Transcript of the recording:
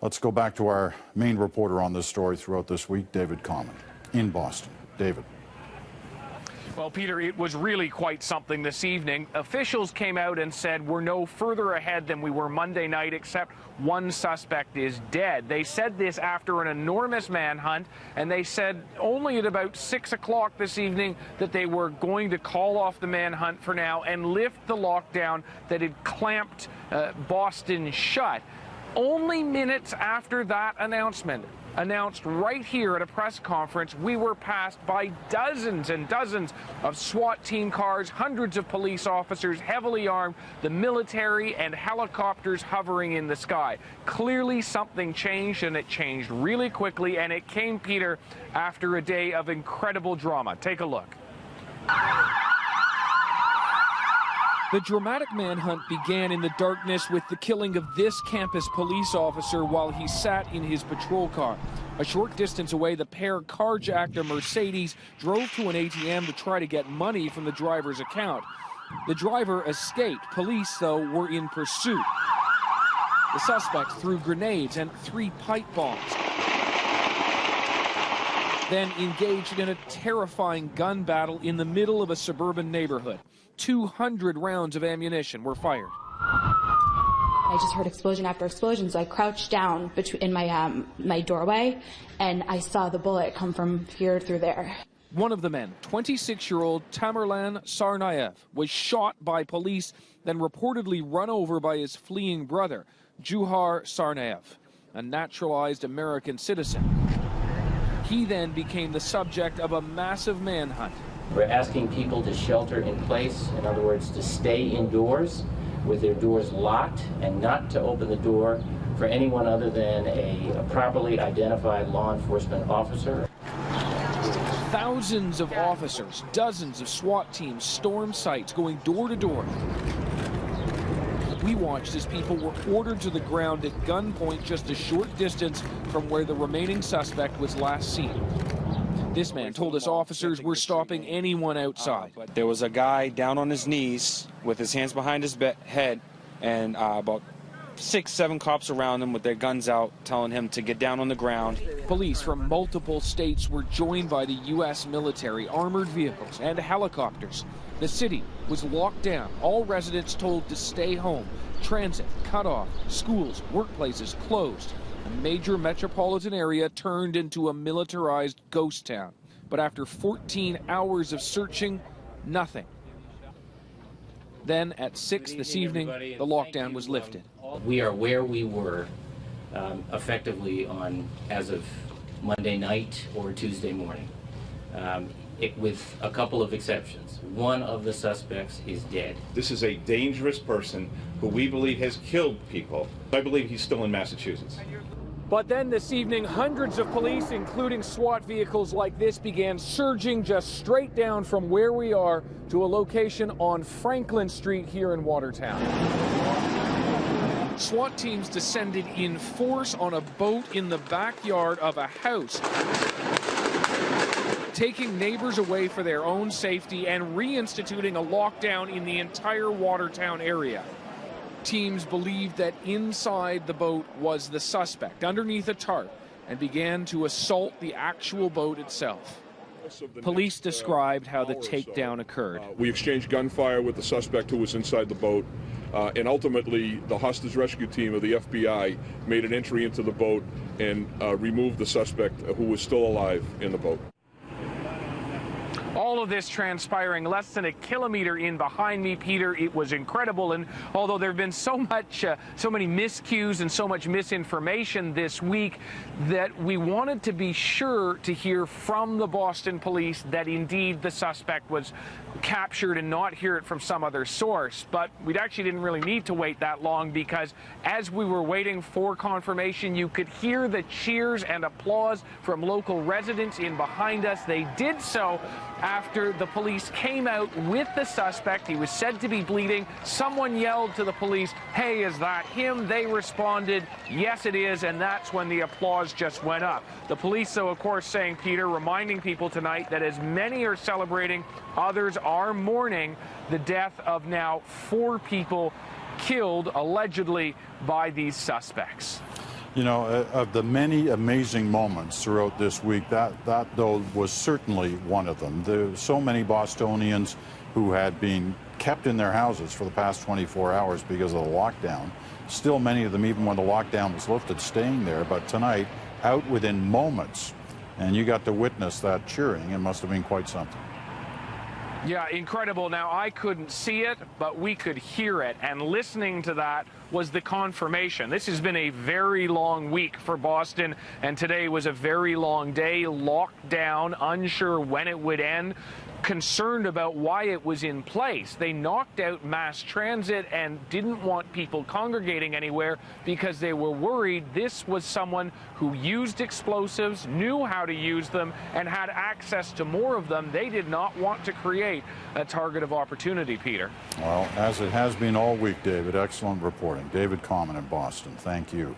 Let's go back to our main reporter on this story throughout this week, David Common, in Boston. David. Well, Peter, it was really quite something this evening. Officials came out and said we're no further ahead than we were Monday night, except one suspect is dead. They said this after an enormous manhunt, and they said only at about 6 o'clock this evening that they were going to call off the manhunt for now and lift the lockdown that had clamped Boston shut. Only minutes after that announcement, announced right here at a press conference, we were passed by dozens and dozens of SWAT team cars, hundreds of police officers heavily armed, the military and helicopters hovering in the sky. Clearly something changed, and it changed really quickly, and it came, Peter, after a day of incredible drama. Take a look. The dramatic manhunt began in the darkness with the killing of this campus police officer while he sat in his patrol car. A short distance away, the pair carjacked a Mercedes, drove to an ATM to try to get money from the driver's account. The driver escaped. Police, though, were in pursuit. The suspect threw grenades and 3 pipe bombs, then engaged in a terrifying gun battle in the middle of a suburban neighborhood. 200 rounds of ammunition were fired. I just heard explosion after explosion, so I crouched down in my doorway, and I saw the bullet come from here through there. One of the men, 26-year-old Dzhokhar Tsarnaev, was shot by police, then reportedly run over by his fleeing brother, Dzhokhar Tsarnaev, a naturalized American citizen. He then became the subject of a massive manhunt. We're asking people to shelter in place, in other words, to stay indoors with their doors locked and not to open the door for anyone other than a properly identified law enforcement officer. Thousands of officers, dozens of SWAT teams stormed sites, going door to door. We watched as people were ordered to the ground at gunpoint just a short distance from where the remaining suspect was last seen. This man told us officers were stopping anyone outside. There was a guy down on his knees with his hands behind his head, and about 6, 7 cops around him with their guns out, telling him to get down on the ground. Police from multiple states were joined by the U.S. military, armored vehicles, and helicopters. The city was locked down, all residents told to stay home, transit cut off, schools, workplaces closed. A major metropolitan area turned into a militarized ghost town. But after 14 hours of searching, nothing. Then at 6 this evening, the lockdown was lifted. We are where we were effectively as of Monday night or Tuesday morning, with a couple of exceptions. One of the suspects is dead. This is a dangerous person who we believe has killed people. I believe he's still in Massachusetts. But then this evening, hundreds of police, including SWAT vehicles like this, began surging just straight down from where we are to a location on Franklin Street here in Watertown. SWAT teams descended in force on a boat in the backyard of a house, taking neighbors away for their own safety and reinstituting a lockdown in the entire Watertown area. Teams believed that inside the boat was the suspect underneath a tarp and began to assault the actual boat itself. Police described how the takedown occurred. We exchanged gunfire with the suspect who was inside the boat, and ultimately the hostage rescue team of the FBI made an entry into the boat and removed the suspect who was still alive in the boat. All of this transpiring less than a kilometer in behind me, Peter. It was incredible, and although there have been so many miscues and so much misinformation this week, that we wanted to be sure to hear from the Boston police that indeed the suspect was captured and not hear it from some other source. But we actually didn't really need to wait that long, because as we were waiting for confirmation, you could hear the cheers and applause from local residents in behind us. They did so after the police came out with the suspect. He was said to be bleeding. Someone yelled to the police, "Hey, is that him?" They responded, "Yes, it is," and that's when the applause just went up. The police, though, of course, saying, Peter, reminding people tonight that as many are celebrating, others are mourning the death of now 4 people killed, allegedly, by these suspects. You know, of the many amazing moments throughout this week, that though was certainly one of them. There were so many Bostonians who had been kept in their houses for the past 24 hours because of the lockdown. Still many of them, even when the lockdown was lifted, staying there. But tonight, out within moments, and you got to witness that cheering. It must have been quite something. Yeah, incredible. Now, I couldn't see it, but we could hear it. And listening to that was the confirmation. This has been a very long week for Boston, and today was a very long day, locked down, unsure when it would end, concerned about why it was in place. They knocked out mass transit and didn't want people congregating anywhere because they were worried this was someone who used explosives, knew how to use them, and had access to more of them. They did not want to create a target of opportunity, Peter. Well, as it has been all week, David, excellent reporting. David Common in Boston, thank you.